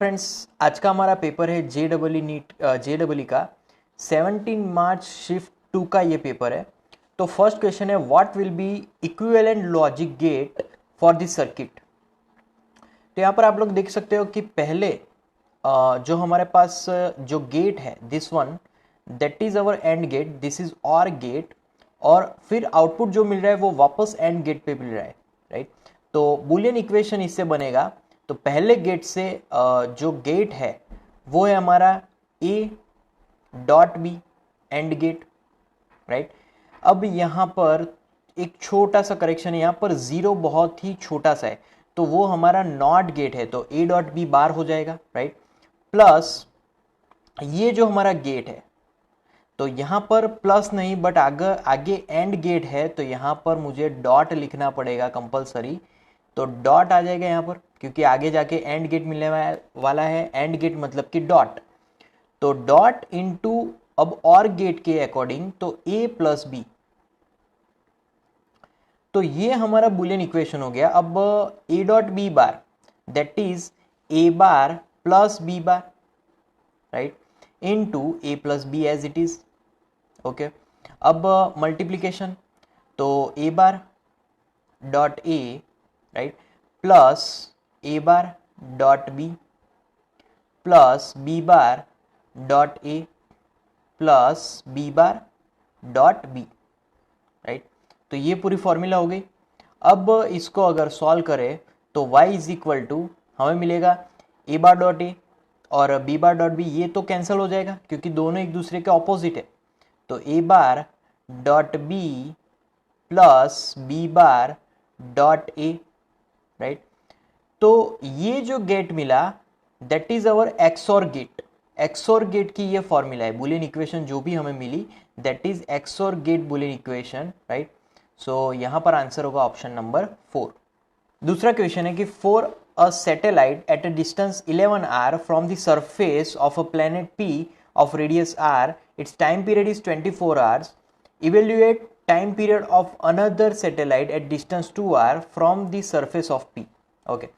Friends, आज का हमारा पेपर है जे डबल ई का 17 मार्च शिफ्ट 2 का ये पेपर है। तो फर्स्ट क्वेश्चन है, what will be equivalent logic get for this circuit. तो यहाँ पर आप लोग देख सकते हो कि पहले जो हमारे पास जो गेट है, this one that is our AND gate, this is OR gate, और फिर आउटपुट जो मिल रहा है वो वापस एंड गेट पे मिल रहा है, राइट। तो बुलियन इक्वेशन इससे बनेगा। तो पहले गेट से जो गेट है वो है हमारा A dot B, AND gate, right. अब यहाँ पर एक छोटा सा करेक्शन है, यहाँ पर जीरो बहुत ही छोटा सा है, तो वो हमारा नॉट गेट है, तो ए डॉट बी बार हो जाएगा, राइट। प्लस ये जो हमारा गेट है, तो यहाँ पर प्लस नहीं बट आगे आगे एंड गेट है, तो यहाँ पर मुझे डॉट लिखना पड़ेगा कंपलसरी। तो डॉट आ जाएगा यहाँ पर, क्योंकि आगे जाके एंड गेट मिलने वाला है। एंड गेट मतलब कि डॉट, तो डॉट इनटू अब और गेट के अकॉर्डिंग तो ए प्लस बी। तो ये हमारा बुलियन इक्वेशन हो गया। अब A dot B bar that is A bar plus B bar, right, into A plus B as it is. Okay, अब मल्टीप्लीकेशन, तो A bar dot A, right, plus A bar dot B plus B bar dot A plus B bar dot B, right. तो ये पूरी formula हो गई। अब इसको अगर सॉल्व करें तो y इज इक्वल टू हमें मिलेगा ए बार डॉट ए और बी बार डॉट बी, ये तो कैंसिल हो जाएगा क्योंकि दोनों एक दूसरे के ऑपोजिट है। तो A bar dot B plus B bar dot A, right. तो ये जो गेट मिला that is our XOR gate. XOR gate की ये फॉर्मूला है, बुलियन इक्वेशन जो भी हमें मिली that is XOR gate Boolean equation, right. So यहां पर आंसर होगा ऑप्शन नंबर 4। दूसरा क्वेश्चन है कि for a satellite at a distance 11 R from the surface of a planet P of radius R, it's time period is 24 hours. Evaluate time period of another satellite at distance 2 R from the surface of P. Okay,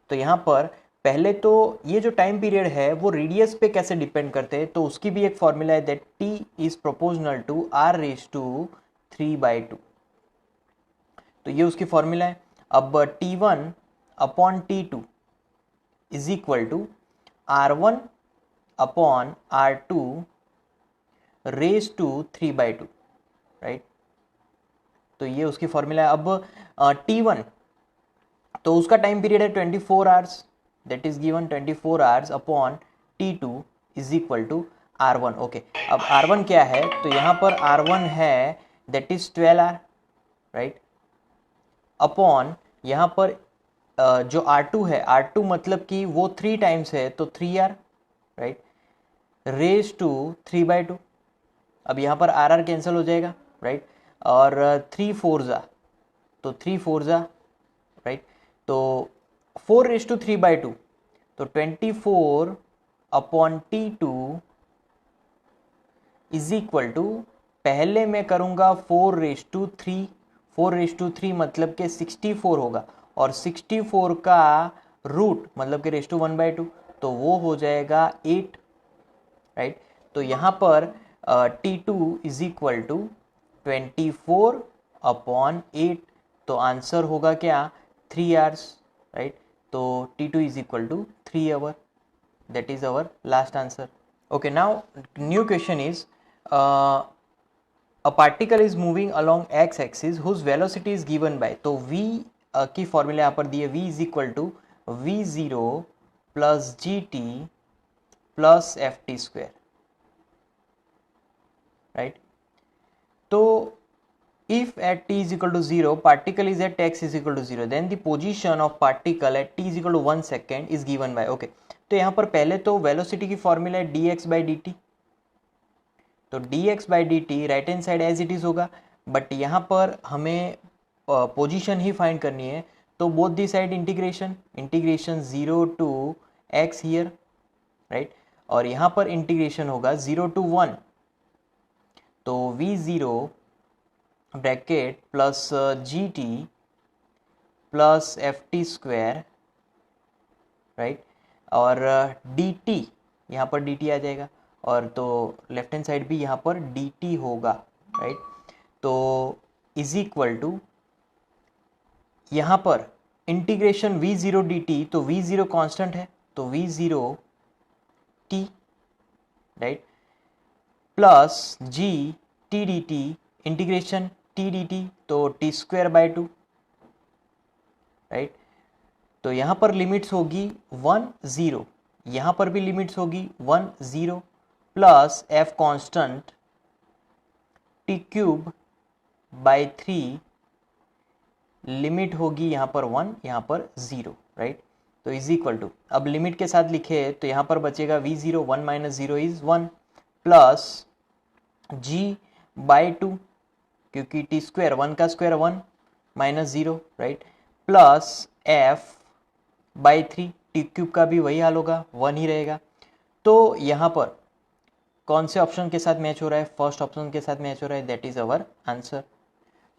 तो यहाँ पर पहले तो ये जो time period है वो radius पे कैसे डिपेंड करते हैं, तो उसकी भी एक फॉर्मूला है that T is proportional to R raise to 3/2। तो ये उसकी फॉर्मूला है। अब T1 upon T2 is equal to R1 upon R2 raise to 3/2, right. तो ये उसकी फॉर्मूला है। अब T1 तो उसका टाइम पीरियड है 24 hours, that is given 24 hours upon T2 is equal to R1। Okay, अब R1 क्या है, तो यहाँ पर R1 है that is 12 hour, right, upon यहाँ पर जो R2 है, R2 मतलब कि वो 3 टाइम्स है तो 3R, राइट, रेज टू 3/2। अब यहाँ पर R कैंसिल हो जाएगा, राइट, और 3 4 जा तो 3 4 जा, राइट। तो 4 रेज टू 3/2 तो 24 upon T2 is equal to, पहले मैं करूँगा 4 रेज टू 3, 4 रेज टू 3 मतलब कि 64 होगा, और 64 का रूट मतलब कि रेज टू 1/2, तो वो हो जाएगा 8, राइट। तो यहाँ पर T2 is equal to 24 upon 8, तो आंसर होगा क्या, 3 आवर्स, राइट। तो T2 is equal to 3 hour, that is our last answer. Okay, now new question is a particle is moving along x axis whose velocity is given by, तो v की formula यहाँ पर दी है, v is equal to v0 plus gt plus ft square, right. तो if at t is equal to 0 particle is at x is equal to 0 then the position of particle at t is equal to 1 second is given by, okay। तो यहाँ पर पहले तो velocity की formula है dx/dt, तो dx/dt right hand side as it is होगा, but यहाँ पर हमें पोजीशन ही फाइंड करनी है, तो both the side integration 0 to x here, right, और यहाँ पर इंटीग्रेशन होगा 0 टू 1, तो v0 bracket plus gt plus ft square, right, और डी टी, यहाँ पर डी टी आ जाएगा, और तो लेफ्ट हैंड साइड भी यहाँ पर डी टी होगा, राइट। तो इज इक्वल टू यहाँ पर integration v zero d t, तो वी जीरो कॉन्स्टेंट है तो v zero t, right, plus g t d t, integration t d t तो t square by two, right. तो यहाँ पर लिमिट्स होगी 1 0, यहाँ पर भी लिमिट्स होगी 1 0, plus F constant T cube by 3, limit होगी यहाँ पर 1, यहाँ पर 0, राइट। तो इज इक्वल टू, अब लिमिट के साथ लिखे तो यहाँ पर बचेगा V zero 1 minus zero is 1, plus G by 2, क्योंकि टी स्क्वायर 1 का square 1 minus 0, right, plus F by 3, T cube का भी वही हाल होगा, 1 ही रहेगा। तो यहाँ पर कौन से ऑप्शन के साथ मैच हो रहा है? फर्स्ट ऑप्शन के साथ मैच हो रहा है, दैट इज अवर आंसर।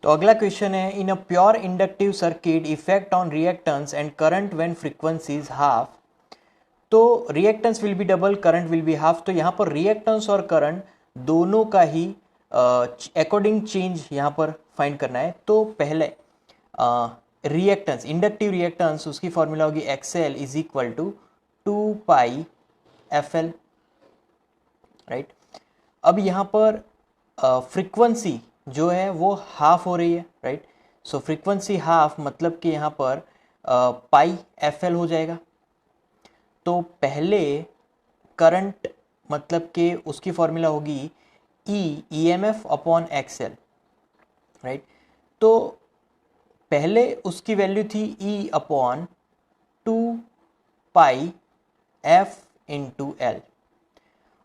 तो अगला क्वेश्चन है, in a pure inductive circuit effect on reactance and current when frequency is half. तो reactance will be double, current will be half. तो यहाँ पर रिएक्टेंस और करंट दोनों का ही अकॉर्डिंग चेंज यहाँ पर फाइंड करना है। तो पहले रिएक्टेंस, इंडक्टिव रिएक्टेंस, उसकी फॉर्मूला होगी XL is equal to 2 pi F L, right. अब यहाँ पर फ्रीक्वेंसी जो है वो हाफ हो रही है, राइट। सो फ्रीक्वेंसी हाफ मतलब कि यहाँ पर पाई एफ एल हो जाएगा। तो पहले करंट मतलब कि उसकी फॉर्मूला होगी E M F upon XL, right. तो पहले उसकी वैल्यू थी E upon 2 pi F into L,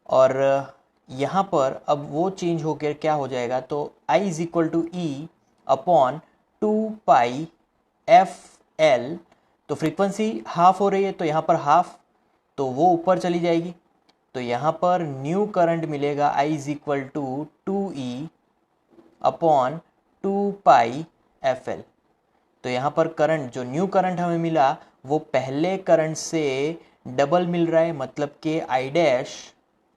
और यहाँ पर अब वो चेंज होकर क्या हो जाएगा, तो I is equal to E upon 2 pi F L. तो फ्रीक्वेंसी हाफ हो रही है तो यहाँ पर हाफ, तो वो ऊपर चली जाएगी, तो यहाँ पर न्यू करंट मिलेगा I is equal to 2E upon 2 pi F L. तो यहाँ पर करंट, जो न्यू करंट हमें मिला वो पहले करंट से डबल मिल रहा है, मतलब कि I dash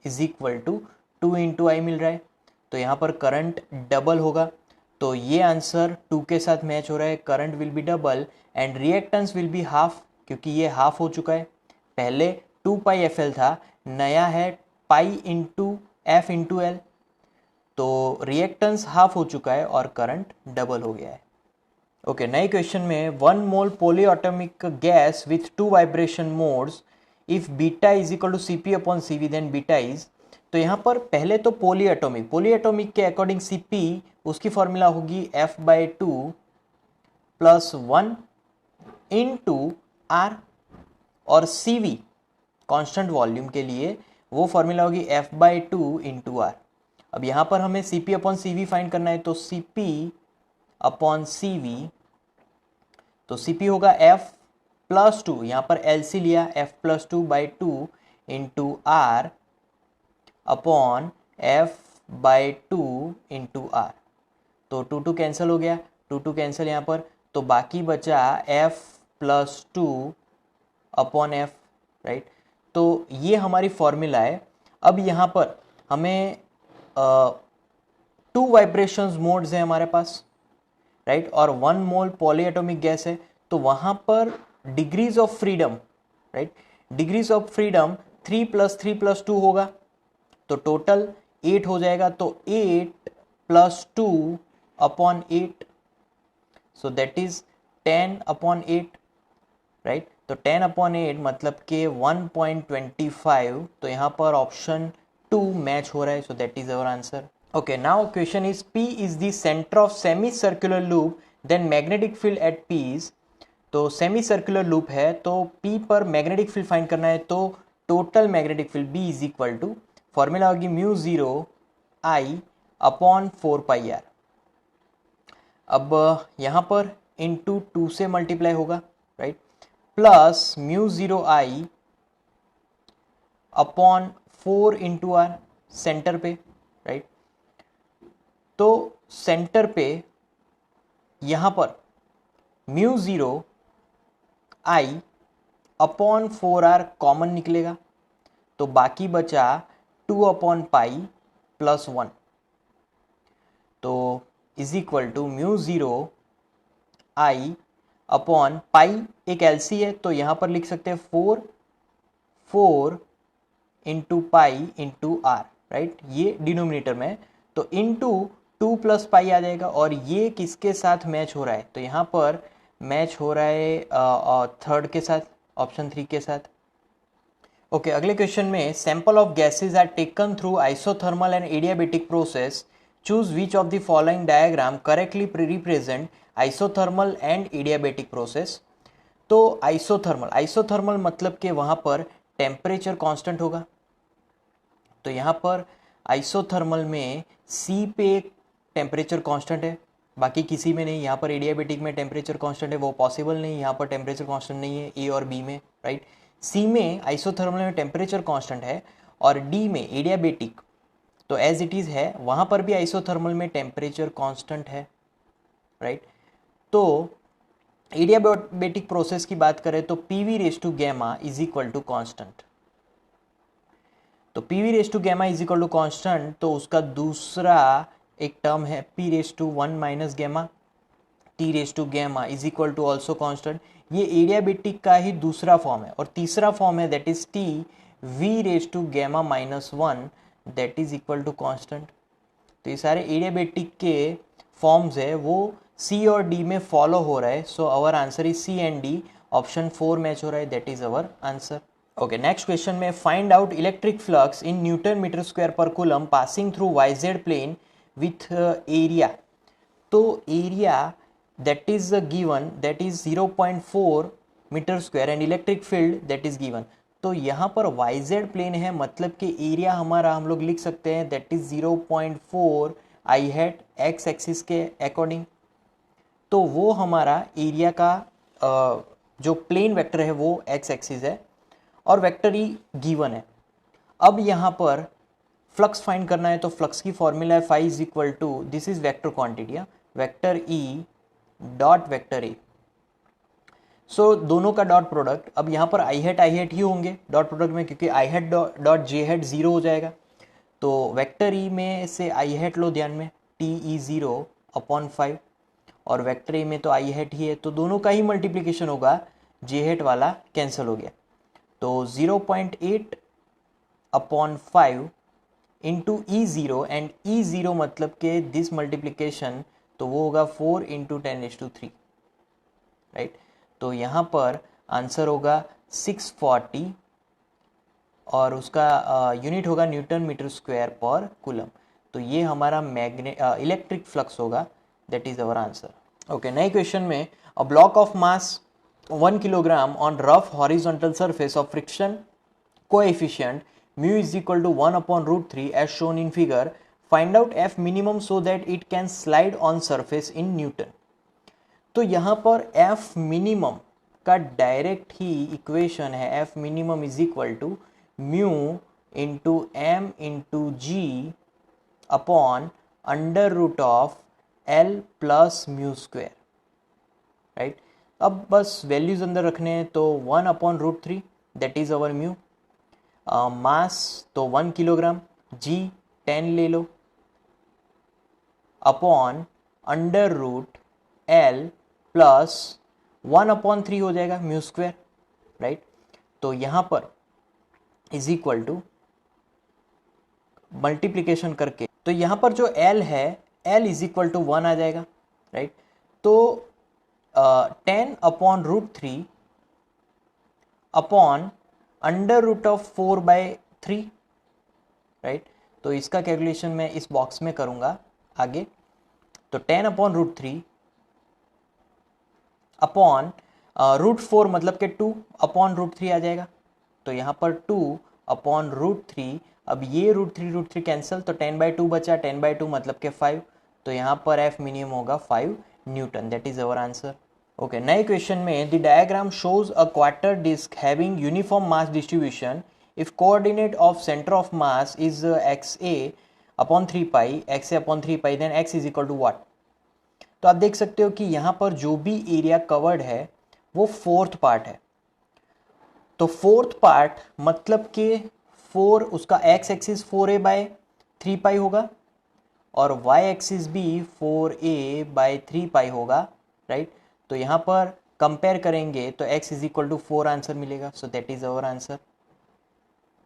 is equal to 2 into I मिल रहा है। तो यहाँ पर करंट डबल होगा, तो ये आंसर 2 के साथ मैच हो रहा है, current will be double and reactance will be half, क्योंकि ये हाफ हो चुका है। पहले 2 पाई एफ एल था, नया है पाई इंटू एफ इंटू एल, तो रिएक्टेंस हाफ हो चुका है और करंट डबल हो गया है। ओके, नए क्वेश्चन में 1 mole polyatomic gas with 2 vibration modes, if beta is equal to C P upon C V then beta is. तो यहाँ पर पहले तो पॉलीएटॉमिक के अकॉर्डिंग सी पी, उसकी फॉर्मूला होगी F by 2 plus 1 into R, और सी वी कॉन्स्टेंट वॉल्यूम के लिए वो फॉर्मूला होगी एफ बाई 2 इंटू आर। अब यहाँ पर हमें C P upon C V find करना है, तो C P upon C V, तो सी पी होगा एफ प्लस 2, यहाँ पर एल सी लिया, F plus 2 by 2 into R upon F by 2 into R. तो 2 कैंसिल हो गया, 2 कैंसिल यहाँ पर, तो बाकी बचा F plus 2 upon F, right. तो ये हमारी फॉर्मूला है। अब यहाँ पर हमें 2 वाइब्रेशंस मोड्स हैं हमारे पास, राइट, और 1 मोल पॉलीएटॉमिक गैस है, तो वहाँ पर degrees of freedom, right, degrees of freedom 3 plus 3 plus 2 होगा, तो टोटल 8 हो जाएगा, तो 8 plus 2 upon 8, so that is 10 upon 8, right. तो 10 अपॉन 8 मतलब कि 1.25, तो यहाँ पर ऑप्शन 2 मैच हो रहा है, so that is our answer. Okay, now question is P is the center of semicircular loop, then magnetic field at P is, तो semicircular loop है, तो P पर magnetic field फाइंड करना है, तो total magnetic field B is equal to, formula होगी mu 0 I upon 4 pi R. अब यहाँ पर इंटू 2 से मल्टीप्लाई होगा, right, plus mu 0 I upon 4 into R center पे, राइट। तो सेंटर पे यहाँ पर mu 0 I upon 4r common निकलेगा, तो बाकी बचा 2/पाई प्लस 1, तो is equal to mu 0 I upon pi एक एलसी है, तो यहाँ पर लिख सकते हैं 4 into pi into R, right, ये डिनोमिनेटर में है, तो इंटू 2 प्लस पाई आ जाएगा, और ये किसके साथ मैच हो रहा है, तो यहाँ पर मैच हो रहा है थर्ड के साथ, ऑप्शन 3 के साथ। ओके, अगले क्वेश्चन में sample of gases are taken through isothermal and adiabatic process, choose which of the following diagram correctly represent isothermal and adiabatic process. तो आइसोथर्मल मतलब कि वहां पर टेम्परेचर कांस्टेंट होगा, तो यहाँ पर आइसोथर्मल में सी पे टेम्परेचर कांस्टेंट है, बाकी किसी में नहीं। यहाँ पर एडियाबेटिक में टेम्परेचर कांस्टेंट है, वो पॉसिबल नहीं, यहाँ पर टेम्परेचर कांस्टेंट नहीं है ए और बी में, राइट। सी में आइसोथर्मल में टेम्परेचर कांस्टेंट है, और डी में एडियाबेटिक तो एज इट इज़ है, वहाँ पर भी आइसोथर्मल में टेम्परेचर कांस्टेंट है, राइट। तो एडियाबेटिक प्रोसेस की बात करें तो PV raise to gamma is equal to constant, तो PV raise to gamma is equal to constant, तो उसका दूसरा एक टर्म है P raise to 1 minus gamma, T raise to gamma is equal to also constant. ये adiabatic का ही दूसरा फॉर्म है, और तीसरा फॉर्म है that is T V raise to gamma minus 1 that is equal to constant. तो ये सारे एडियाबेटिक के फॉर्म्स है वो सी और डी में फॉलो हो रहा है, so our answer is C and D, option 4 match हो रहा है, that is our answer. Okay, next question में find out electric flux in newton metre square per coulomb passing through YZ plane with area. तो area that is given that is 0.4 metre square and electric field that is given. तो यहाँ पर YZ plane है, मतलब कि area हमारा हम लोग लिख सकते हैं that is 0.4 I hat x axis के अकॉर्डिंग, तो वो हमारा एरिया का जो प्लेन वेक्टर है वो एक्स एक्सिस है, और वेक्टर ई गिवन है। अब यहाँ पर फ्लक्स फाइंड करना है, तो फ्लक्स की फॉर्मूला है phi is equal to, this is vector quantity, vector E dot vector A, so दोनों का डॉट प्रोडक्ट। अब यहाँ पर आई हेट ही होंगे डॉट प्रोडक्ट में, क्योंकि I hate dot J hate 0 हो जाएगा, तो वेक्टर ई में से आई हेट लो ध्यान में, टी ई 0/5, और वेक्टर ए में तो आई हेट ही है, तो दोनों का ही मल्टीप्लीकेशन होगा, जे हेट वाला कैंसिल हो गया, तो 0.8/5 इंटू E0, एंड E0 मतलब के दिस मल्टीप्लीकेशन, तो वो होगा 4 इंटू 10⁻3, राइट। तो यहाँ पर आंसर होगा 640, और उसका यूनिट होगा Newton metre square per coulomb, तो ये हमारा इलेक्ट्रिक फ्लक्स होगा, that is our answer. Okay, नए क्वेश्चन में a block of mass 1 kilogram on rough horizontal surface of friction coefficient mu is equal to 1/√3 as shown in figure, find out f minimum so that it can slide on surface in Newton। तो यहाँ पर f minimum का direct ही equation है, f minimum is equal to mu into m into g upon √of l plus mu square, right. अब बस values अंदर रखने हैं, तो 1/√3 दैट इज अवर म्यू, मास तो 1 किलोग्राम, जी 10 ले लो, अपॉन √L प्लस 1/3 हो जाएगा म्यू स्क्वायर, राइट। तो यहाँ पर इज इक्वल टू मल्टीप्लीकेशन करके, तो यहाँ पर जो L है L इज इक्वल टू 1 आ जाएगा, राइट। तो 10/√3 अपॉन √4/3, राइट। तो इसका कैलकुलेशन मैं इस बॉक्स में करूंगा आगे, तो 10/√3 अपॉन √4 मतलब के 2/√3 आ जाएगा, तो यहाँ पर 2/√3, अब ये √3 कैंसिल, तो 10/2 बचा, 10/2 मतलब के 5, तो यहाँ पर एफ मिनिमम होगा 5 newton, that is our answer. Okay, नए क्वेश्चन में the diagram shows a quarter disc having uniform mass distribution if coordinate of centre of mass is XA/3π, XA/3π, then x is equal to what. तो आप देख सकते हो कि यहाँ पर जो भी एरिया कवर्ड है वो 4th पार्ट है, तो फोर्थ पार्ट मतलब कि 4 उसका एक्स एक्सिस 4a/3 होगा और y एक्सिस भी 4a/3 होगा, राइट। तो यहाँ पर कंपेयर करेंगे तो x is equal to 4 answer मिलेगा, so that is our answer.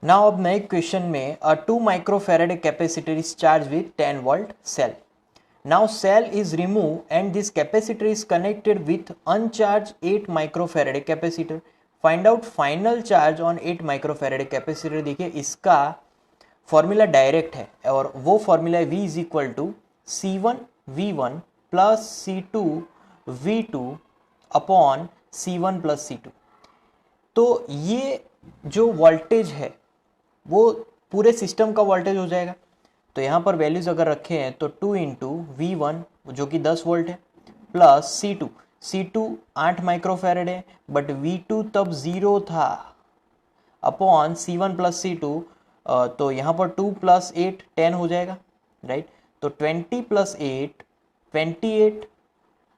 Now अब नए क्वेश्चन में a 2 microfarad capacitor is charge with 10 volt cell. Now cell is remove and this capacitor is connected with uncharge 8 microfarad capacitor. Find out final charge on 8 microfarad capacitor. देखिए इसका formula direct है और वो formula है v is equal to C1V1 plus C2V2 upon C1 plus C2। तो ये जो voltage है वो पूरे सिस्टम का वोल्टेज हो जाएगा। तो यहाँ पर वैल्यूज अगर रखे हैं तो 2 इंटू V1 जो कि 10 वोल्ट है प्लस C2 8 माइक्रोफैरेड है बट V2 तब 0 था अपॉन C1 प्लस C2। तो यहाँ पर 2 प्लस 8 10 हो जाएगा, राइट। तो 20 प्लस 8 28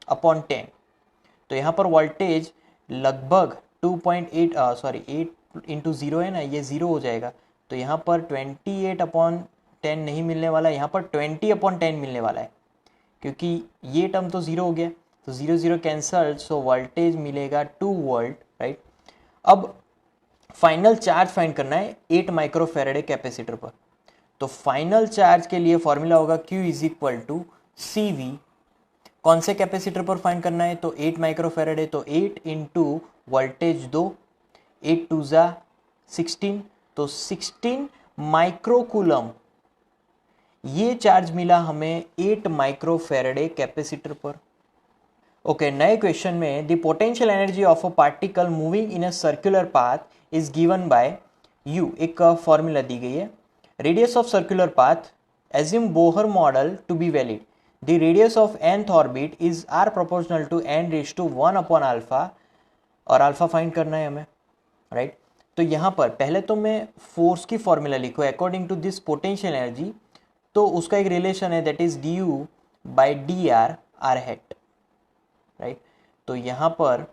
अपॉन 10। तो यहाँ पर वोल्टेज लगभग 2.8 सॉरी 8 इंटू 0 है ना, ये 0 हो जाएगा। तो यहाँ पर 28 अपॉन 10 नहीं मिलने वाला है, यहाँ पर 20 अपॉन 10 मिलने वाला है क्योंकि ये टर्म तो 0 हो गया। तो 0 0 कैंसल, सो वोल्टेज मिलेगा 2 वोल्ट, राइट। अब फाइनल चार्ज फाइंड करना है 8 माइक्रोफैराडे कैपेसिटर पर। तो फाइनल चार्ज के लिए फॉर्मूला होगा Q is equal to CV। कौन से कैपेसिटर पर फाइंड करना है, तो 8 माइक्रोफैराड है तो 8 इंटू वोल्टेज 2, 8 2 जा 16, तो 16 माइक्रोकूलम ये चार्ज मिला हमें 8 माइक्रोफैराडे कैपेसिटर पर। ओके, नए क्वेश्चन में the potential energy of a particle moving in a circular path is given by U। एक फॉर्मूला दी गई है। Radius of circular path, assume Bohr model to be valid, the radius of nth orbit is r proportional to n raise to 1 upon alpha, और alpha find करना है हमें, right. तो यहाँ पर पहले तो मैं फोर्स की फॉर्मूला लिखूँ according to this potential energy. तो उसका एक रिलेशन है that is du by dr r hat, right. तो यहाँ पर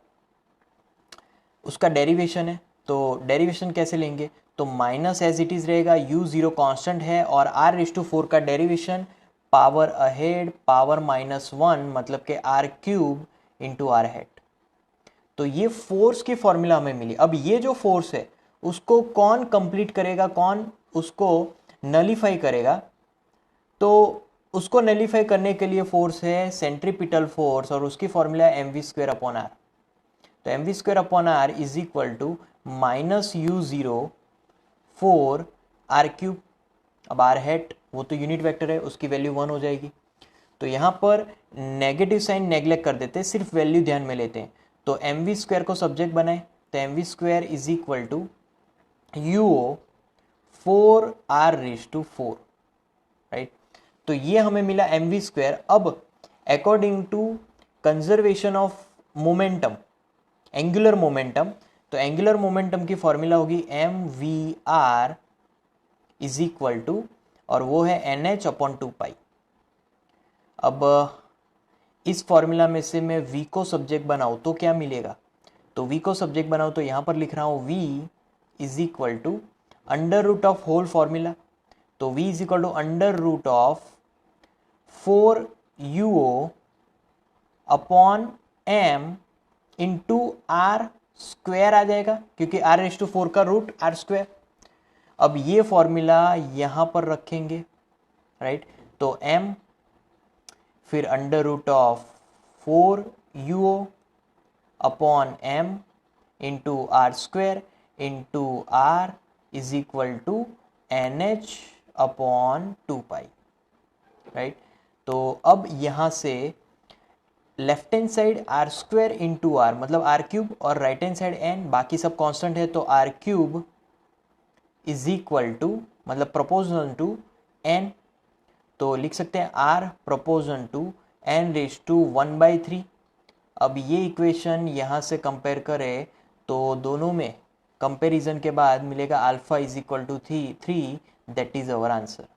उसका डेरिवेशन है, तो डेरिवेशन कैसे लेंगे, तो माइनस एज इट इज रहेगा, u0 कांस्टेंट है और r रेज टू 4 का डेरिवेशन पावर अहेड पावर -1 मतलब के r cube into r hat. तो ये फोर्स की फॉर्मूला हमें मिली। अब ये जो फोर्स है उसको कौन कंप्लीट करेगा, कौन उसको नलीफाई करेगा, तो उसको नलीफाई करने के लिए फोर्स है सेंट्रीपिटल फोर्स और उसकी फॉर्मूला है mv² अपॉन r। तो mv² upon r is equal to minus u0 4 r cube. अब r हैट वो तो यूनिट वेक्टर है, उसकी वैल्यू 1 हो जाएगी। तो यहाँ पर नेगेटिव साइन नेग्लेक्ट कर देते हैं, सिर्फ वैल्यू ध्यान में लेते हैं। तो mv² को सब्जेक्ट बनाए तो mv² is equal to uo 4r raise to 4, right. तो ये हमें मिला mv²। अब according to conservation of momentum, angular momentum, तो एंगुलर मोमेंटम की फॉर्मूला होगी mvr इज इक्वल टू, और वो है nh अपॉन 2 पाई। अब इस फॉर्मूला में से मैं v को सब्जेक्ट बनाऊं तो क्या मिलेगा, तो v को सब्जेक्ट बनाऊं तो यहां पर लिख रहा हूं v is equal to under root of whole formula. तो v is equal to under root of 4uo upon m into r square आ जाएगा क्योंकि r रेज टू 4 का रूट r स्क्वायर। अब ये फॉर्मूला यहां पर रखेंगे, राइट। तो m फिर under root of 4uo upon m into r square into r is equal to nh upon 2 pi, right. तो अब यहां से left hand side R square into R मतलब आर क्यूब और राइट हैंड साइड n, बाकी सब constant है तो R cube is equal to मतलब प्रोपोर्शनल टू n। तो लिख सकते हैं r proportional to n raise to 1/3। अब ये इक्वेशन यहाँ से कंपेयर करें तो दोनों में कंपेरिजन के बाद मिलेगा alpha is equal to 3, that is our answer.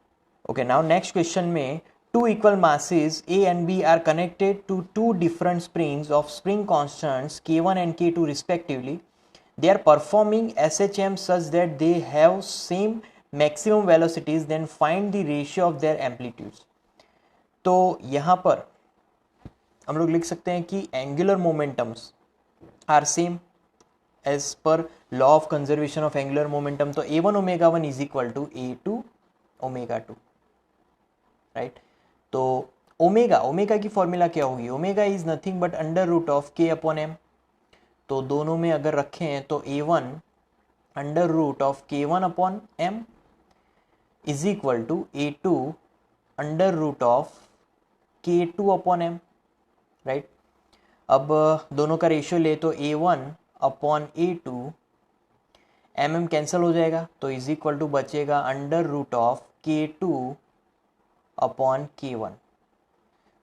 Okay, now next question में two equal masses A and B are connected to two different springs of spring constants K1 and K2 respectively. they are performing SHM such that they have same maximum velocities, then find the ratio of their amplitudes. तो यहाँ पर हम लोग लिख सकते हैं कि angular momentums are same as per law of conservation of angular momentum. तो a1 omega 1 is equal to a2 omega 2, right. तो ओमेगा की फॉर्मूला क्या होगी? Omega is nothing but under root of k upon m. तो दोनों में अगर रखें तो a1 under root of k1 upon m is equal to a2 under root of k2 upon m, right. अब दोनों का रेशियो ले तो a1 upon a2 mm cancel हो जाएगा, तो इज इक्वल टू बचेगा under root of k2 upon k1.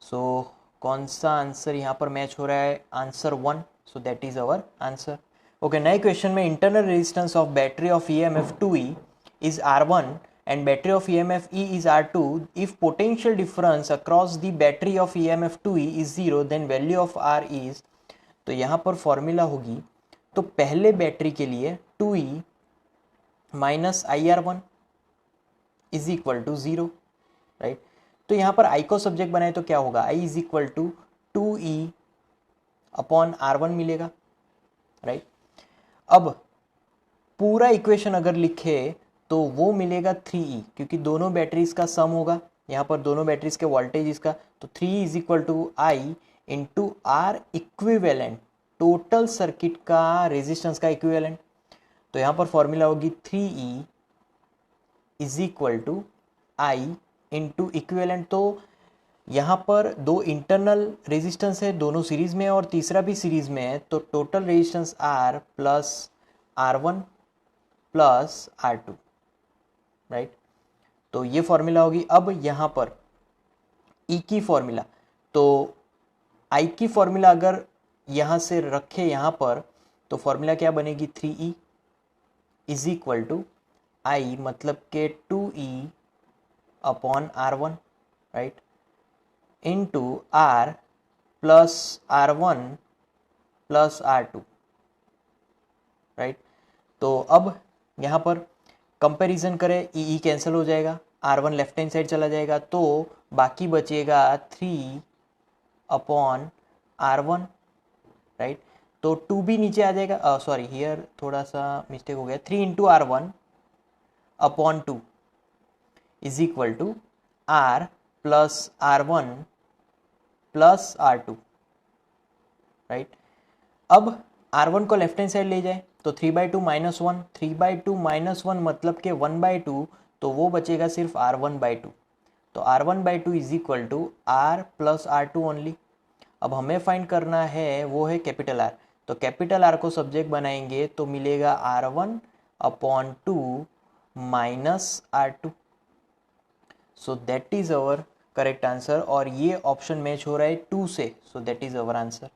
So कौन सा आंसर यहाँ पर मैच हो रहा है? Answer 1. So that is our answer. Okay, नए क्वेश्चन में internal resistance of battery of EMF 2E is R1 and battery of EMF E is R2. If potential difference across the battery of EMF 2E is 0, then value of R is. तो यहाँ पर formula होगी, तो पहले battery के लिए 2E minus IR1 is equal to 0, right. तो यहाँ पर I को सब्जेक्ट बनाए तो क्या होगा? I is equal to 2E upon R1 मिलेगा, राइट. अब पूरा इक्वेशन अगर लिखे तो वो मिलेगा 3E, क्योंकि दोनों बैटरीज का सम होगा, यहाँ पर दोनों बैटरीज के वोल्टेज इसका, तो 3E is equal to I into R equivalent, total circuit का रेजिस्टेंस का इक्विवेलेंट. तो यहाँ पर फॉर्मूला होगी 3E is equal to I into equivalent. तो यहाँ पर दो इंटरनल रेजिस्टेंस है, दोनों सीरीज में है और तीसरा भी सीरीज में है, तो total resistance R plus R1 plus R2, right. तो ये फॉर्मूला होगी. अब यहाँ पर E की फॉर्मूला, तो I की फॉर्मूला अगर यहाँ से रखे यहाँ पर, तो फॉर्मूला क्या बनेगी? 3E इज इक्वल टू आई मतलब के 2E upon R1, right, into R plus R1 plus R2, right. तो अब यहाँ पर कंपैरिजन करें, ई कैंसिल हो जाएगा, R1 लेफ्ट हैंड साइड चला जाएगा, तो बाकी बचेगा 3 अपॉन R1, राइट. तो 2 भी नीचे आ जाएगा, सॉरी हियर थोड़ा सा मिस्टेक हो गया, 3 into R1 upon 2 is equal to R plus R1 plus R2, right. अब R1 को लेफ्ट हैंड साइड ले जाए तो 3/2 माइनस 1, 3/2 माइनस 1 मतलब के 1/2, तो वो बचेगा सिर्फ R1/2. तो R1/2 is equal to R plus R2 only. अब हमें फाइंड करना है वो है कैपिटल R, तो कैपिटल R को सब्जेक्ट बनाएंगे तो मिलेगा R1 upon 2 minus R2. So that is our correct answer, और ये ऑप्शन मैच हो रहा है 2 से, so that is our answer.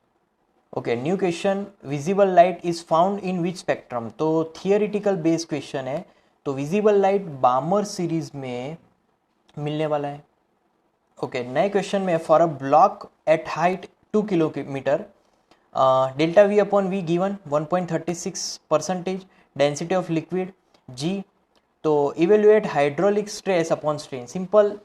Okay, new question, visible light is found in which spectrum. तो थियोरिटिकल बेस्ड क्वेश्चन है, तो विजिबल लाइट बामर सीरीज में मिलने वाला है. ओके, नए क्वेश्चन में, for a block at height 2 kilometre, delta V upon V given 1.36%, density of liquid G. तो evaluate hydraulic stress upon strain. Simple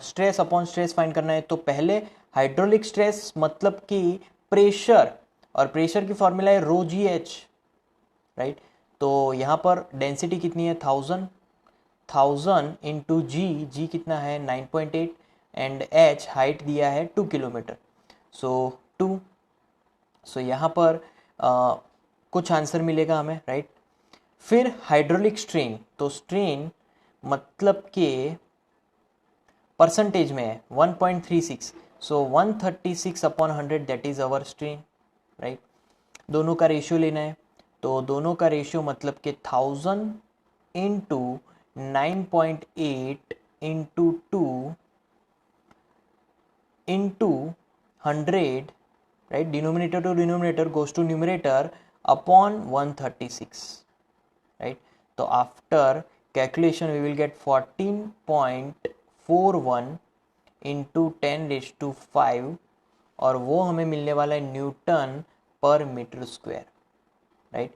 stress upon stress find करना है. तो पहले हाइड्रोलिक स्ट्रेस मतलब कि प्रेशर, और प्रेशर की फॉर्मूला है रो जी एच, राइट. तो यहाँ पर डेंसिटी कितनी है? 1000 इंटू जी कितना है? 9.8, एंड एच हाइट दिया है 2 किलोमीटर, सो 2. सो यहाँ पर कुछ आंसर मिलेगा हमें, राइट. फिर हाइड्रोलिक स्ट्रेन, तो स्ट्रेन मतलब के परसेंटेज में है 1.36, सो 136 upon 100 that is our strain, right. दोनों का रेशियो लेना है, तो दोनों का रेशियो मतलब कि 1000 into 9.8 into 2 into 100, right. Denominator to denominator goes to numerator upon 136, right. तो after calculation we will get 14.41 into 10⁵, और वो हमें मिलने वाला है न्यूटन पर मीटर स्क्वायर, राइट.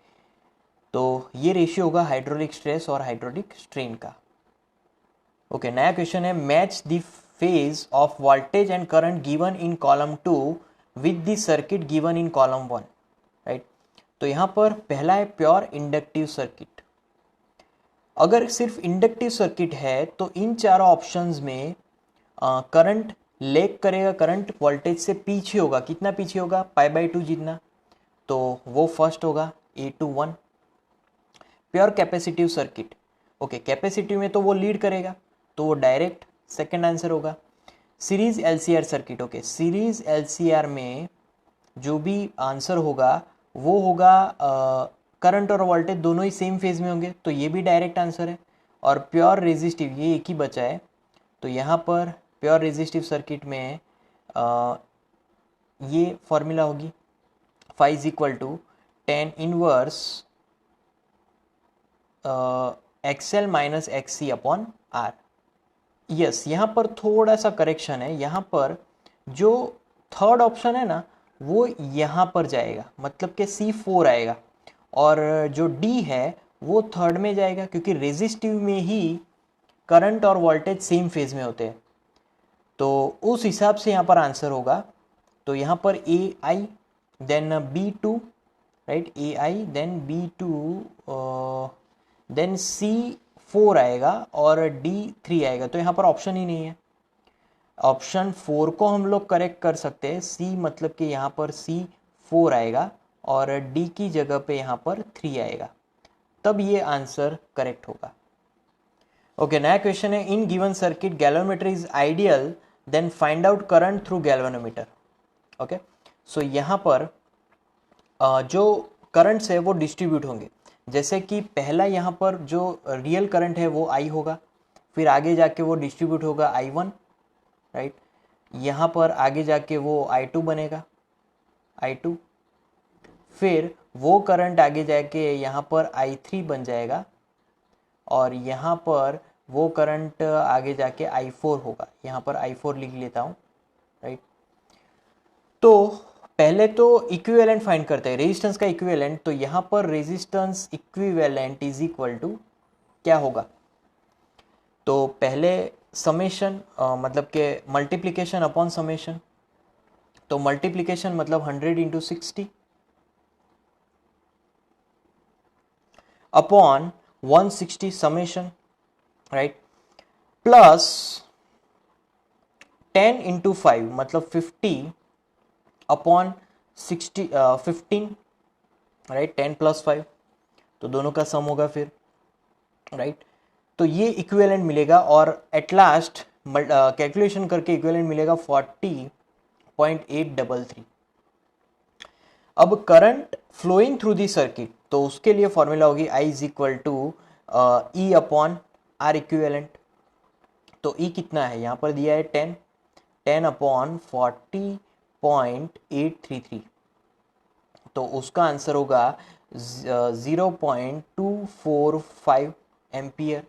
तो ये रेशियो होगा हाइड्रोलिक स्ट्रेस और हाइड्रोलिक स्ट्रेन का। ओके, नया क्वेश्चन है, match the phase of voltage and current given in column 2 with the circuit given in column 1, right. तो यहाँ पर पहला है प्योर इंडक्टिव सर्किट। अगर सिर्फ इंडक्टिव सर्किट है तो इन चारों ऑप्शंस में करंट लैग करेगा, करंट वोल्टेज से पीछे होगा। कितना पीछे होगा? π/2 जितना। तो वो फर्स्ट होगा A21। Pure capacitive circuit, okay, capacitive में तो वो लीड करेगा, तो वो डायरेक्ट सेकंड आंसर होगा। Series LCR circuit, okay, series LCR में जो भी आंसर होगा वो होगा करंट और वोल्टेज दोनों ही सेम फेज में होंगे, तो ये भी डायरेक्ट आंसर है। और प्योर रेजिस्टिव, ये एक ही बचा है, तो यहाँ पर प्योर रेजिस्टिव सर्किट में ये फॉर्मूला होगी phi is equal to tan inverse XL minus XC upon R। Yes, यहाँ पर थोड़ा सा करेक्शन है, यहाँ पर जो थर्ड ऑप्शन है ना वो यहाँ पर जाएगा, मतलब कि C4 आएगा, और जो D है वो थर्ड में जाएगा, क्योंकि रेजिस्टिव में ही करंट और वोल्टेज सेम फेज में होते हैं, तो उस हिसाब से यहाँ पर आंसर होगा। तो यहाँ पर AI then B2, right, AI then B2 then C4 आएगा और D3 आएगा, तो यहाँ पर ऑप्शन ही नहीं है। ऑप्शन 4 को हम लोग करेक्ट कर सकते हैं, C मतलब कि यहाँ पर C4 आएगा और D की जगह पे यहाँ पर 3 आएगा, तब ये आंसर करेक्ट होगा। ओके, नया क्वेश्चन है, in given circuit galvanometer is ideal then find out current through galvanometer. Okay, so यहाँ पर जो करंट्स है वो डिस्ट्रीब्यूट होंगे, जैसे कि पहला यहाँ पर जो रियल करंट है वो I होगा, फिर आगे जाके वो डिस्ट्रीब्यूट होगा I1, राइट, यहाँ पर आगे जाके वो I2 बनेगा, I2, फिर वो करंट आगे जाके यहाँ पर I3 बन जाएगा, और यहाँ पर वो करंट आगे जाके I4 होगा, यहाँ पर I4 लिख लेता हूँ, राइट। तो पहले तो इक्विवेलेंट फाइंड करते हैं, रेजिस्टेंस का इक्विवेलेंट, तो यहाँ पर resistance equivalent is equal to क्या होगा? तो पहले समेशन मतलब के मल्टीप्लिकेशन अपॉन समेशन, तो मल्टीप्लिकेशन मतलब 100 into 60 upon 160 summation, right, plus 10 into 5 मतलब 50 अपॉन 60 15, राइट, 10 प्लस 5, तो दोनों का सम होगा फिर, राइट। तो ये इक्विवेलेंट मिलेगा, और एट लास्ट कैलकुलेशन करके इक्विवेलेंट मिलेगा 40.833। अब current flowing through the circuit, तो उसके लिए फॉर्मूला होगी I is equal to E upon R equivalent. तो E कितना है? यहाँ पर दिया है 10 अपॉन 40.833, तो उसका आंसर होगा 0.245 एम्पियर।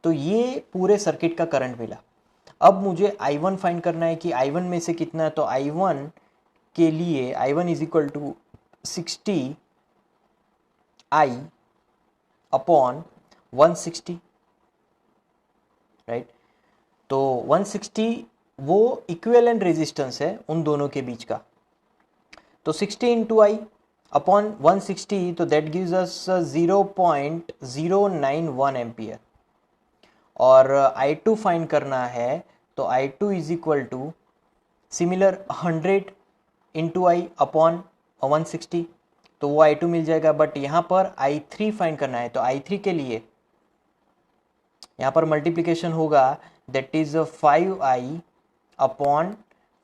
तो ये पूरे सर्किट का करंट मिला। अब मुझे I1 फाइंड करना है कि I1 में से कितना है, तो I1 के लिए I1 is equal to 60 I upon 160, right. तो 160 वो इक्विवेलेंट रेजिस्टेंस है उन दोनों के बीच का, तो 60 इंटू I अपॉन 160, तो दैट गिव्स अस 0.091 एम्पियर। और I2 फाइंड करना है, तो I2 is equal to similar 100 into I upon 160, तो वो I2 मिल जाएगा। बट यहाँ पर I3 फाइंड करना है, तो I3 के लिए यहाँ पर मल्टीप्लिकेशन होगा, that is 5I upon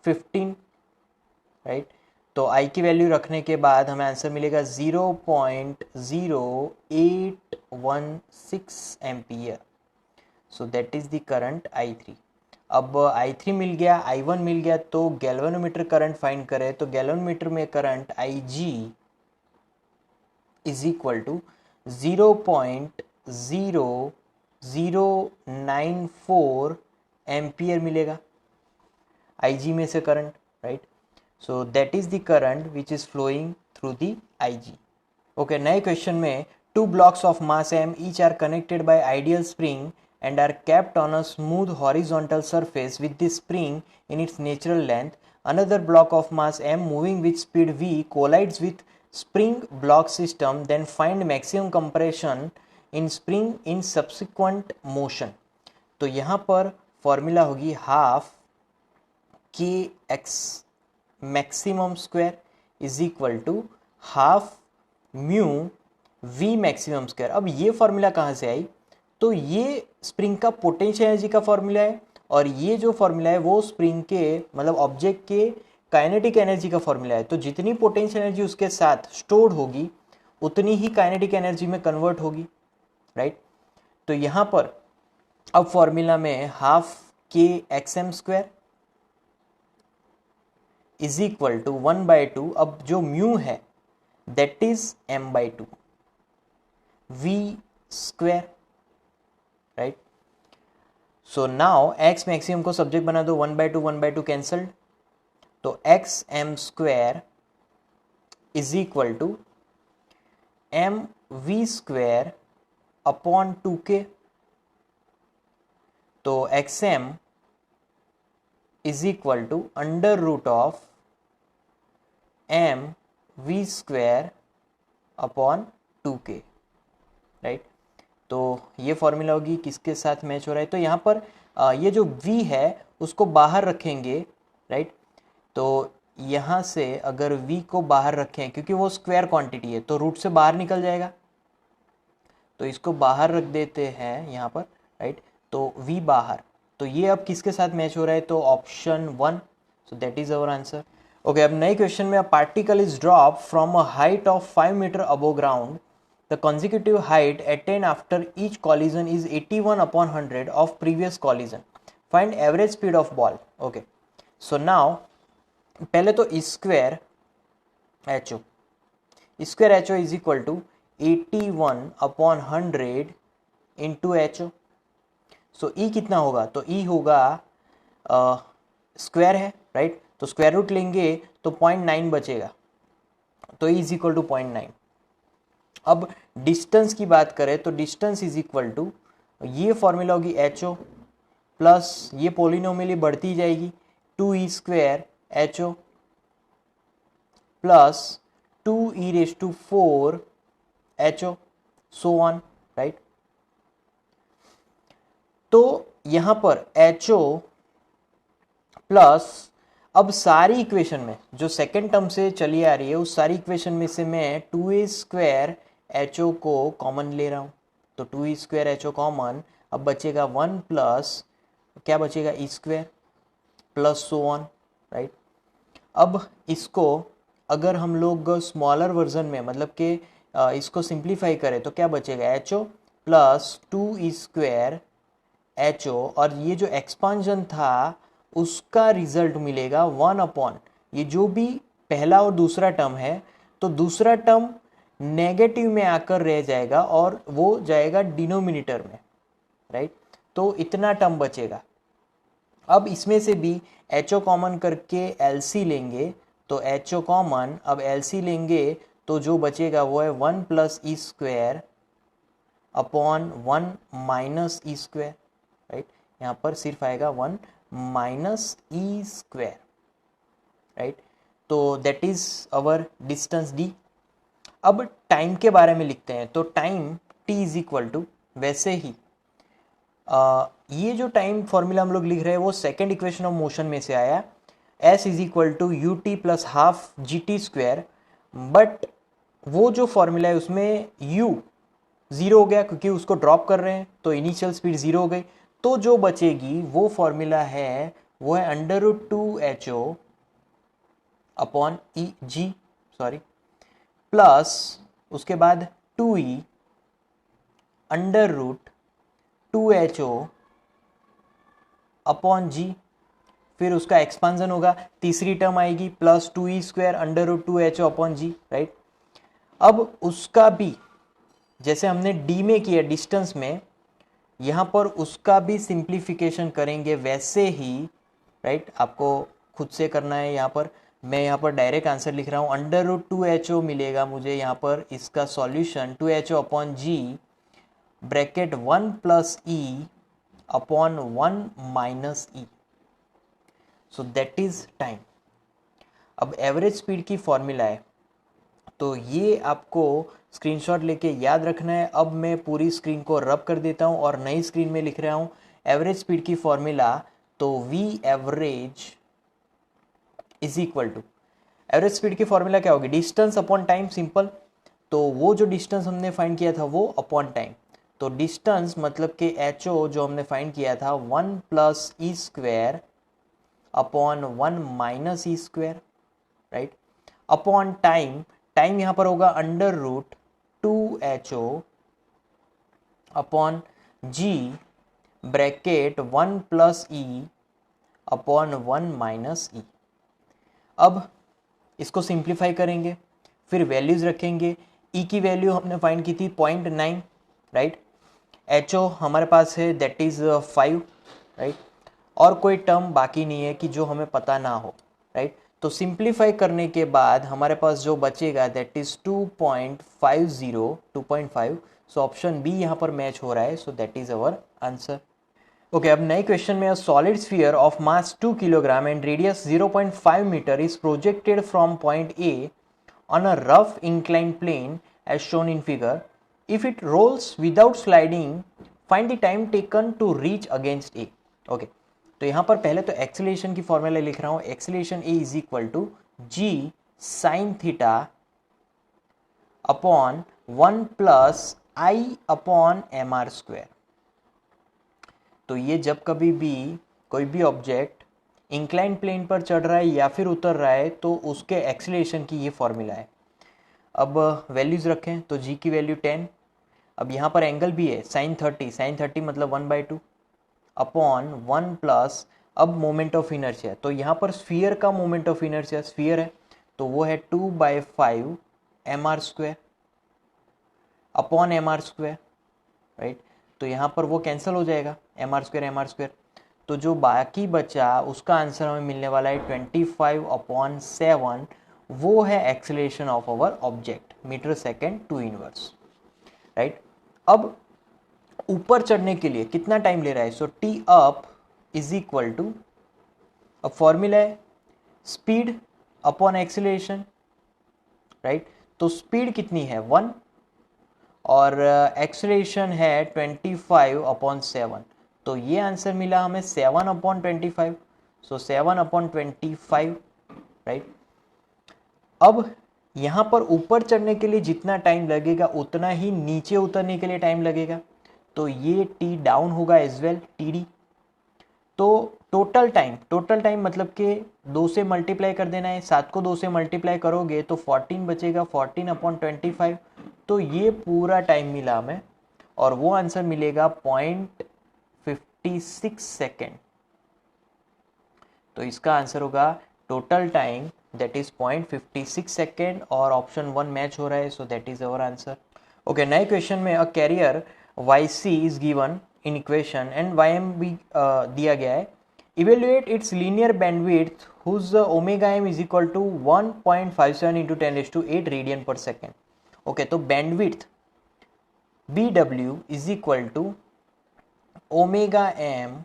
15, right. तो I की वैल्यू रखने के बाद हमें आंसर मिलेगा 0.0816 ampere. So that is the current I3। अब I3 मिल गया, I1 मिल गया, तो गैल्वेनोमीटर करंट फाइंड करें, तो गैल्वेनोमीटर में current IG is equal to 0.0094 ampere मिलेगा IG में से current, right. So that is the current which is flowing through the IG। Okay, नए क्वेश्चन में Two blocks of mass m each are connected by ideal spring and are kept on a smooth horizontal surface with the spring in its natural length. Another block of mass m moving with speed v collides with spring block system, then find maximum compression in spring in subsequent motion. तो यहाँ पर formula होगी half k X maximum square is equal to half mu V maximum square. अब ये formula कहाँ से आई? तो ये स्प्रिंग का पोटेंशियल एनर्जी का फॉर्मूला है और ये जो फॉर्मूला है वो स्प्रिंग के मतलब ऑब्जेक्ट के काइनेटिक एनर्जी का फॉर्मूला है। तो जितनी पोटेंशियल एनर्जी उसके साथ स्टोर्ड होगी उतनी ही काइनेटिक एनर्जी में कन्वर्ट होगी, राइट। तो यहाँ पर अब फॉर्मूला में half k X M square is equal to 1/2, अब जो म्यू है that is m/2 v square, right. So now x maximum को सब्जेक्ट बना दो, 1/2 कैंसल्ड, तो X M square is equal to M V square upon 2k। तो X M is equal to under root of M V square upon 2k, right. तो ये formula होगी किसके साथ मैच हो रहा है? तो यहाँ पर ये जो v है उसको बाहर रखेंगे, राइट। तो यहाँ से अगर v को बाहर रखें क्योंकि वो स्क्वायर क्वांटिटी है तो रूट से बाहर निकल जाएगा, तो इसको बाहर रख देते हैं यहाँ पर, राइट। तो v बाहर, तो ये अब किसके साथ मैच हो रहा है? तो option 1, so that is our answer. Okay, अब नए क्वेश्चन में a particle is drop from a height of 5 metre above ground. The consecutive height attained after each collision is 81/100 of previous collision. Find average speed of ball. Okay, so now पहले तो square H O is equal to 81/100 into H O. So E कितना होगा? तो ई होगा square है, right. तो square root लेंगे तो 0.9 बचेगा, तो ई इज इक्वल टू 0.9। अब डिस्टेंस की बात करें तो डिस्टेंस इज इक्वल टू ये फॉर्मूला होगी एच ओ प्लस ये पोलिनोमियली बढ़ती जाएगी 2e square H O plus 2e⁴ H O so on, right. तो यहां पर एच ओ प्लस अब सारी इक्वेशन में जो सेकेंड टर्म से चली आ रही है उस सारी इक्वेशन में से मैं 2a स्क्वायर एच ओ को कॉमन ले रहा हूं, तो 2e square H O common, अब बचेगा 1 प्लस क्या बचेगा E square plus so on, right. अब इसको अगर हम लोग स्मॉलर वर्जन में मतलब कि इसको सिंप्लीफाई करें तो क्या बचेगा H O plus 2e square H O, और ये जो एक्सपांशन था उसका रिजल्ट मिलेगा 1 ये जो भी पहला और दूसरा टर्म है तो दूसरा टर्म नेगेटिव में आकर रह जाएगा और वो जाएगा डिनोमिनेटर में, राइट। तो इतना टर्म बचेगा। अब इसमें से भी एच ओ कॉमन करके एलसी लेंगे, तो एच ओ कॉमन, अब एलसी लेंगे तो जो बचेगा वो है 1 plus E square upon 1 minus E square, right. यहाँ पर सिर्फ आएगा 1 माइनस ई स्क्वायर, राइट। तो that is our distance D. अब टाइम के बारे में लिखते हैं, तो time t is equal to, वैसे ही ये जो टाइम फॉर्मूला हम लोग लिख रहे हैं वो सेकेंड इक्वेशन ऑफ मोशन में से आया, s is equal to U T plus half G T square, but वो जो फॉर्मूला है उसमें u 0 हो गया क्योंकि उसको ड्रॉप कर रहे हैं तो इनिशियल स्पीड 0 हो गई, तो जो बचेगी वो फॉर्मूला है वो है अंडर रूट 2ho अपॉन ई जी प्लस उसके बाद 2e under root 2ho upon जी, फिर उसका एक्सपांसन होगा, तीसरी टर्म आएगी plus 2e square under root 2ho upon G, right. अब उसका भी जैसे हमने डी में किया डिस्टेंस में, यहाँ पर उसका भी सिंप्लीफिकेशन करेंगे वैसे ही, राइट। आपको खुद से करना है यहाँ पर, मैं यहाँ पर डायरेक्ट आंसर लिख रहा हूँ, √2HO मिलेगा मुझे यहाँ पर इसका solution 2HO upon ji bracket 1 plus E upon 1 minus e, so that is time. अब एवरेज स्पीड की फॉर्मूला है, तो ये आपको स्क्रीनशॉट लेके याद रखना है। अब मैं पूरी स्क्रीन को रब कर देता हूँ और नई स्क्रीन में लिख रहा हूँ एवरेज स्पीड की फॉर्मूला। तो v average is equal to, average speed की फॉर्मूला क्या होगी, डिस्टेंस अपॉन टाइम, सिंपल। तो वो जो डिस्टेंस हमने फाइंड किया था वो अपॉन टाइम, तो डिस्टेंस मतलब कि HO जो हमने फाइंड किया था 1 plus E square upon 1 minus E square, right, upon time. Time यहाँ पर होगा √2HO अपॉन जी ब्रैकेट 1 प्लस ई अपॉन 1 माइनस ई। अब इसको सिंप्लीफाई करेंगे, फिर वैल्यूज रखेंगे। ई की वैल्यू हमने फाइंड की थी 0.9, राइट। HO हमारे पास है दैट इज 5, राइट। और कोई टर्म बाकी नहीं है कि जो हमें पता ना हो, राइट। तो सिंप्लीफाई करने के बाद हमारे पास जो बचेगा that is 2.5, so option b यहाँ पर मैच हो रहा है, so that is our answer. Okay, अब नए क्वेश्चन में solid sphere of mass 2 kilogram and radius 0.5 metre is projected from point a on a rough inclined plane as shown in figure. If it rolls without sliding, find the time taken to reach against A. Okay, तो यहाँ पर पहले तो acceleration की formula लिख रहा हूँ, acceleration A is equal to g sine theta upon 1 plus I upon m r square. तो ये जब कभी भी कोई भी ऑब्जेक्ट इंक्लाइन प्लेन पर चढ़ रहा है या फिर उतर रहा है तो उसके एक्सेलरेशन की ये फॉर्मूला है। अब वैल्यूज रखें तो जी की वैल्यू 10, अब यहाँ पर एंगल भी है साइन 30 मतलब 1/2 अपॉन 1 प्लस, अब मोमेंट ऑफ इनर्शिया, तो यहाँ पर स्फीयर का मोमेंट ऑफ इनर्शिया स्फीयर है तो वो है 2/5 m r square upon m r square, right. तो यहाँ पर वो कैंसिल हो जाएगा एम आर स्क्वायर, तो जो बाकी बचा उसका आंसर हमें मिलने वाला है 25/7, वो है acceleration of our object metre second two inverse, right. अब ऊपर चढ़ने के लिए कितना टाइम ले रहा है, so T up is equal to, अब फॉर्मूला है स्पीड अपॉन एक्सेलरेशन, राइट। तो स्पीड कितनी है 1 और एक्सेलरेशन है 25/7, तो ये आंसर मिला हमें 7/25, सो 7/25, राइट। अब यहाँ पर ऊपर चढ़ने के लिए जितना टाइम लगेगा उतना ही नीचे उतरने के लिए टाइम लगेगा, तो ये टी डाउन होगा एज वेल, TD। तो टोटल टाइम मतलब कि 2 से मल्टीप्लाई कर देना है, 7 को 2 से मल्टीप्लाई करोगे तो 14 बचेगा, 14/25, तो ये पूरा टाइम मिला हमें और वो आंसर मिलेगा 0.56 सेकेंड। तो इसका आंसर होगा total time that is 0.56 second और ऑप्शन 1 मैच हो रहा है, so that is our answer. Okay, नए क्वेश्चन में a carrier YC is given in equation and YM भी दिया गया है। Evaluate its linear bandwidth whose omega m is equal to 1.57 into 10⁸ radian per second. Okay, तो bandwidth BW is equal to omega m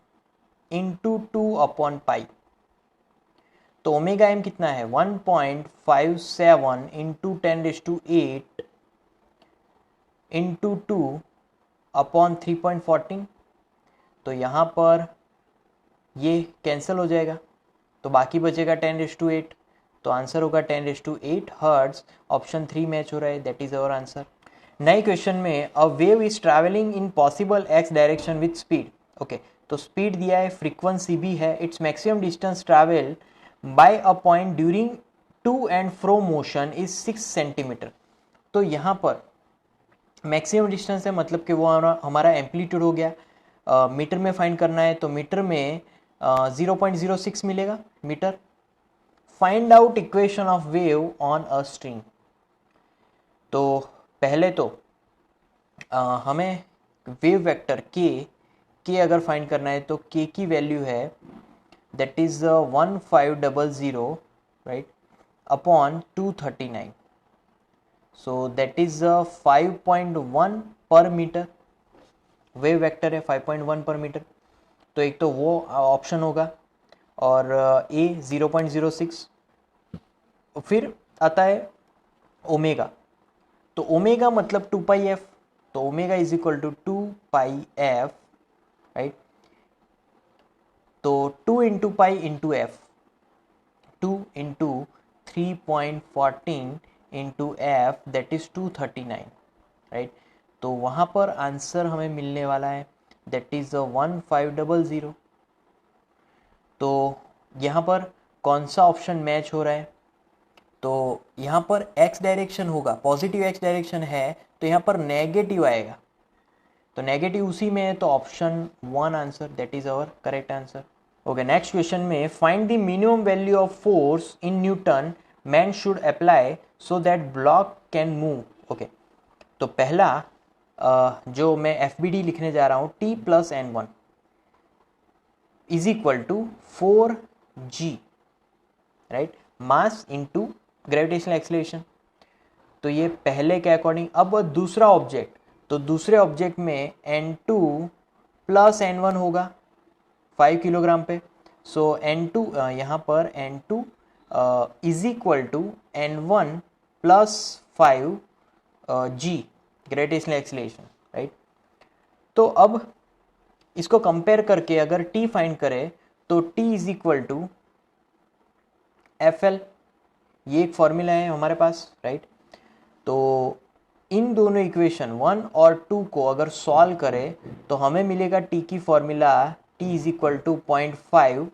into 2/पाई। तो omega m कितना है 1.57 into 10⁸ into 2/3.14, तो यहाँ पर ये कैंसिल हो जाएगा तो बाकी बचेगा 10⁸, तो आंसर होगा 10⁸ हर्ट्ज, ऑप्शन 3 मैच हो रहा है, दैट इज अवर आंसर। नए क्वेश्चन में a wave is travelling in possible x direction with speed. Okay, तो स्पीड दिया है, फ्रीक्वेंसी भी है, it's maximum distance travel by a point during to and fro motion is 6 centimetre. तो यहाँ पर मैक्सिमम डिस्टेंस है मतलब कि वो हमारा एम्पलीट्यूड हो गया, मीटर में फाइंड करना है तो मीटर में 0.06 मिलेगा metre. Find out equation of wave on a string. तो पहले तो हमें वेव वेक्टर के अगर फाइंड करना है तो के की वैल्यू है that is 1500, right, upon 239. So that is 5.1 पर मीटर. वेव वेक्टर है 5.1 पर मीटर, तो एक तो वो ऑप्शन होगा, और ए 0.06. फिर आता है ओमेगा, तो ओमेगा मतलब 2 पाई एफ, तो omega is equal to 2 pi f, right. तो 2 into pi into f, 2 into 3.14 into f, that is 239, right. तो वहाँ पर आंसर हमें मिलने वाला है, दैट इज 1500. तो यहाँ पर कौन सा ऑप्शन मैच हो रहा है, तो यहाँ पर एक्स डायरेक्शन होगा, पॉजिटिव एक्स डायरेक्शन है, तो यहाँ पर नेगेटिव आएगा, तो नेगेटिव उसी में है, तो option 1 answer, that is our correct answer. Okay, next question में find the minimum value of force in newton man should apply so that block can move. Okay, तो पहला जो मैं FBD लिखने जा रहा हूँ, T plus N1 is equal to 4G, right, mass into gravitational acceleration. तो ये पहले के अकॉर्डिंग. अब दूसरा ऑब्जेक्ट, तो दूसरे ऑब्जेक्ट में N2 प्लस N1 होगा 5 किलोग्राम पे. सो N2 यहाँ पर N2 is equal to N1 plus 5G gravitational acceleration, right. तो अब इसको कंपेयर करके अगर T फाइंड करें, तो T is equal to FL, ये एक फॉर्मूला है हमारे पास, राइट. तो इन दोनों इक्वेशन 1 और 2 को अगर सॉल्व करें, तो हमें मिलेगा T की formula T is equal to 0.5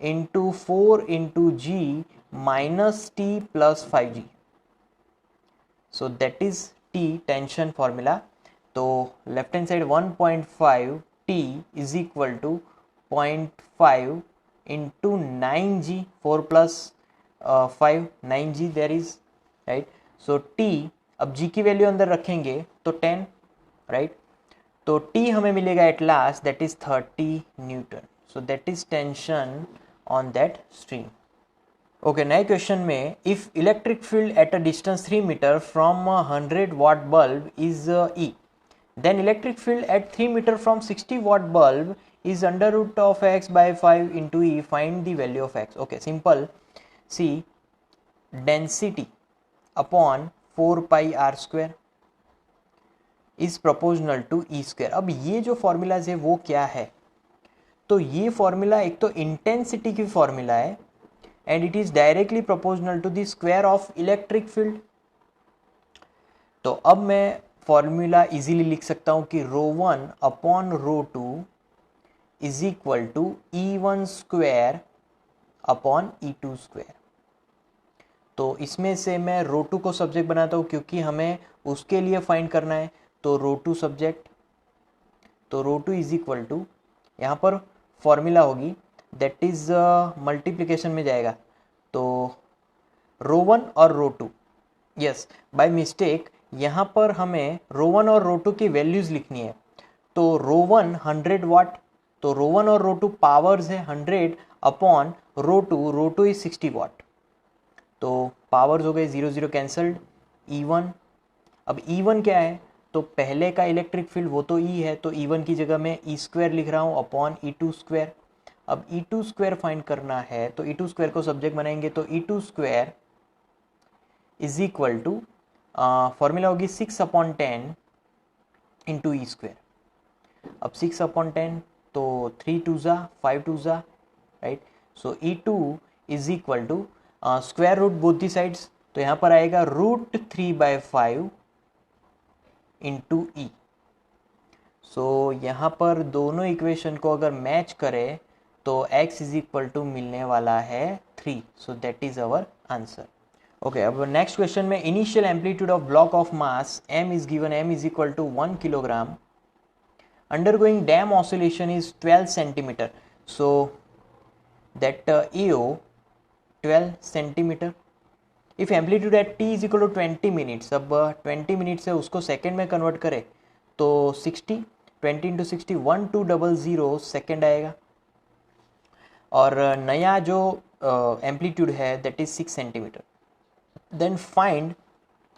into 4 into G minus T plus 5G. So that is T tension formula. तो left hand side 1.5 T is equal to 0.5 into 9G, 4 plus 5 9G there is, right. So T, अब G की value अंदर रखेंगे तो 10, right. तो T हमें मिलेगा at last, that is 30 newton. So that is tension on that stream. Okay, नए question में if electric field at a distance 3 metre from 100 watt bulb is E, then electric field at 3 meter from 60 watt bulb is under root of x by 5 into E. Find the value of x. Okay, simple. See, density upon 4 pi r square is proportional to E square. अब ये जो formulas है वो क्या है, तो ये formula एक तो इंटेंसिटी की फॉर्मूला है, and it is directly proportional to the square of electric field. तो अब मैं फॉर्मूला इजीली लिख सकता हूं कि ρ1 upon ρ2 is equal to E1 square upon E2 square. तो इसमें से मैं ρ2 को सब्जेक्ट बनाता हूं क्योंकि हमें उसके लिए फाइंड करना है, तो ρ2 सब्जेक्ट. तो ρ2 इज इक्वल टू, यहाँ पर फॉर्मूला होगी दैट इज मल्टीप्लिकेशन में जाएगा, तो ρ1 और ρ2. यस, बाय मिस्टेक यहाँ पर हमें ρ1 और ρ2 की वैल्यूज लिखनी है. तो ρ1 100 वाट, तो ρ1 और ρ2 पावर्स है 100 अपॉन ρ2 इज 60 वाट. तो पावर्स हो गए 0 0 कैंसल्ड. E1, अब E1 क्या है, तो पहले का इलेक्ट्रिक फील्ड वो तो E है, तो E1 की जगह मैं E स्क्वायर लिख रहा हूँ अपॉन E2 स्क्वायर. अब E2 स्क्वायर फाइंड करना है, तो E2 स्क्वायर को सब्जेक्ट बनाएंगे, तो E2 square is equal to formula होगी 6 अपॉन 10 इंटू ई स्क्वायर. अब 6 अपॉन 10, तो 3 2 ज़ा 5 2 ज़ा, right. So E2 is equal to square root both the sides, तो यहाँ पर आएगा √3/5 इंटू ई. सो यहाँ पर दोनों इक्वेशन को अगर मैच करें तो x इज इक्वल टू मिलने वाला है 3. So that is our answer. Okay, अब नेक्स्ट क्वेश्चन में initial amplitude of block of mass m is given, m is equal to 1 kilogram, undergoing dam oscillation is 12 centimeter. So that AO 12 centimeter. If amplitude at t is equal to 20 minutes, अब 20 minutes है उसको second में convert करें तो 60, 20 into 60 1200 second आएगा. और नया जो एम्पलीट्यूड है that is 6 centimetre. Then find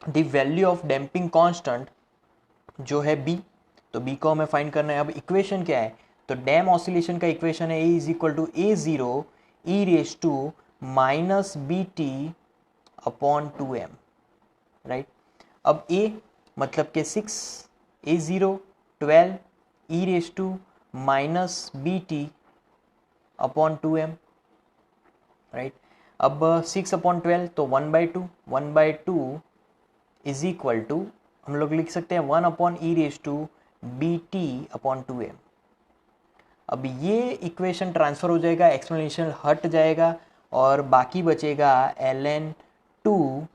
the value of damping constant जो है b. तो b को हमें फाइंड करना है. अब इक्वेशन क्या है, तो डैम ऑसिलेशन का इक्वेशन है a is equal to a0 e raise to minus bt upon 2m, right. अब a मतलब के 6, a0 12 e raise to minus bt upon 2m, right. अब 6 अपॉन 12 तो 1/2 इज इक्वल टू हम लोग लिख सकते हैं 1 upon e raise to b t upon 2m. अब ये इक्वेशन ट्रांसफर हो जाएगा, एक्सप्लेनेशन हट जाएगा और बाकी बचेगा ln2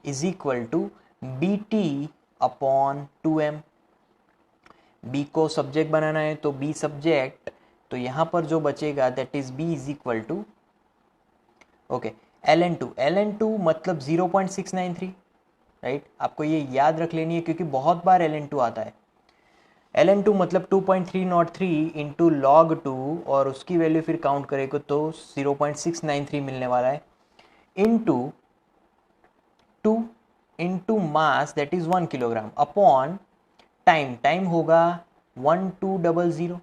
is equal to b t upon 2m. b को सब्जेक्ट बनाना है तो b सब्जेक्ट, तो यहाँ पर जो बचेगा that is b is equal to okay ln2 मतलब 0.693, राइट. आपको ये याद रख लेनी है क्योंकि बहुत बार ln2 आता है. ln2 मतलब 2.303 इंटू log 2 और उसकी वैल्यू फिर काउंट करेगा तो 0.693 मिलने वाला है into 2 into mass that is 1 kilogram upon time होगा 1200.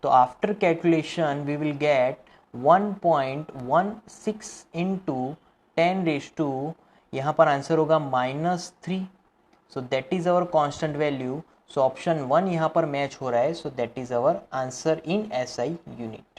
तो after calculation we will get 1.16 into 10 raise to, यहाँ पर आंसर होगा -3. So that is our constant value. So option 1 यहाँ पर मैच हो रहा है. So that is our answer in SI unit.